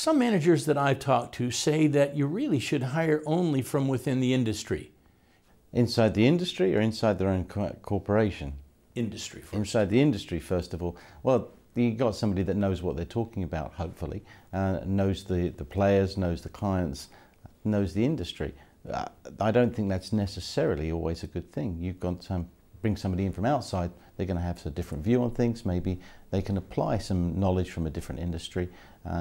Some managers that I've talked to say that you really should hire only from within the industry. Inside the industry or inside their own corporation? Industry first. Inside the industry, first of all. Well, you got somebody that knows what they're talking about, hopefully, knows the players, knows the clients, knows the industry. I don't think that's necessarily always a good thing. You've got to bring somebody in from outside, they're going to have a different view on things. Maybe they can apply some knowledge from a different industry.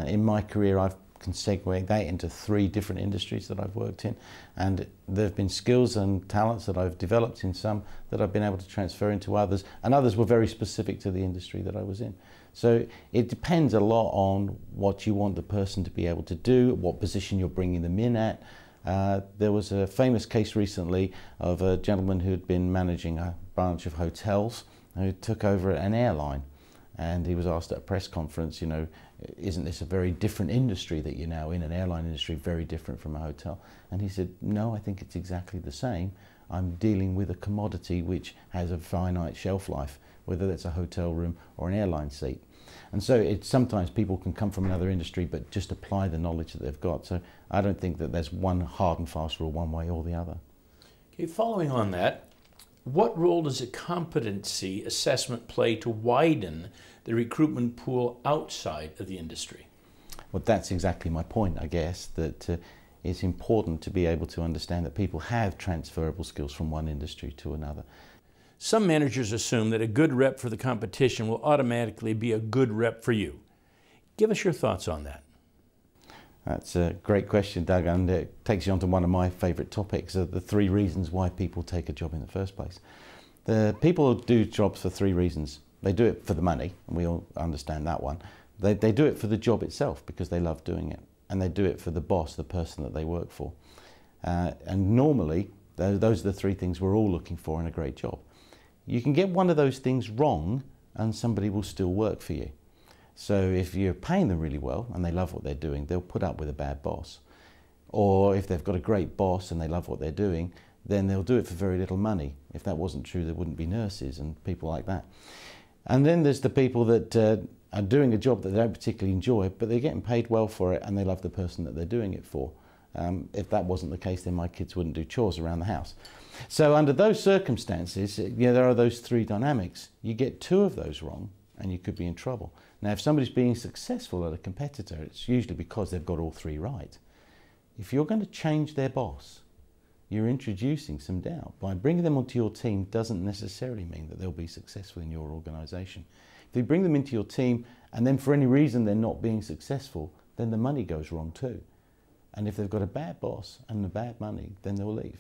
In my career, I can segue that into 3 different industries that I've worked in, and there have been skills and talents that I've developed in some that I've been able to transfer into others, and others were very specific to the industry that I was in. So it depends a lot on what you want the person to be able to do, what position you're bringing them in at. There was a famous case recently of a gentleman who'd been managing a branch of hotels who took over an airline, and he was asked at a press conference, you know, isn't this a very different industry that you're now in, an airline industry, very different from a hotel? And he said, no, I think it's exactly the same. I'm dealing with a commodity which has a finite shelf life, whether that's a hotel room or an airline seat. And so sometimes people can come from another industry but just apply the knowledge that they've got. So I don't think that there's one hard and fast rule one way or the other. Okay, following on that, what role does a competency assessment play to widen the recruitment pool outside of the industry? Well, that's exactly my point, I guess, that it's important to be able to understand that people have transferable skills from one industry to another. Some managers assume that a good rep for the competition will automatically be a good rep for you. Give us your thoughts on that. That's a great question, Doug, and it takes you on to one of my favourite topics, the 3 reasons why people take a job in the first place. The people do jobs for 3 reasons. They do it for the money, and we all understand that one. They do it for the job itself because they love doing it, and they do it for the boss, the person that they work for. And normally, those are the 3 things we're all looking for in a great job. You can get one of those things wrong, and somebody will still work for you. So if you're paying them really well and they love what they're doing, they'll put up with a bad boss. Or if they've got a great boss and they love what they're doing, then they'll do it for very little money. If that wasn't true, there wouldn't be nurses and people like that. And then there's the people that are doing a job that they don't particularly enjoy, but they're getting paid well for it and they love the person that they're doing it for. If that wasn't the case, then my kids wouldn't do chores around the house. So under those circumstances, there are those 3 dynamics. You get 2 of those wrong and you could be in trouble. Now, if somebody's being successful at a competitor, it's usually because they've got all 3 right. If you're going to change their boss, you're introducing some doubt. By bringing them onto your team doesn't necessarily mean that they'll be successful in your organisation. If you bring them into your team and then for any reason they're not being successful, then the money goes wrong too. And if they've got a bad boss and the bad money, then they'll leave.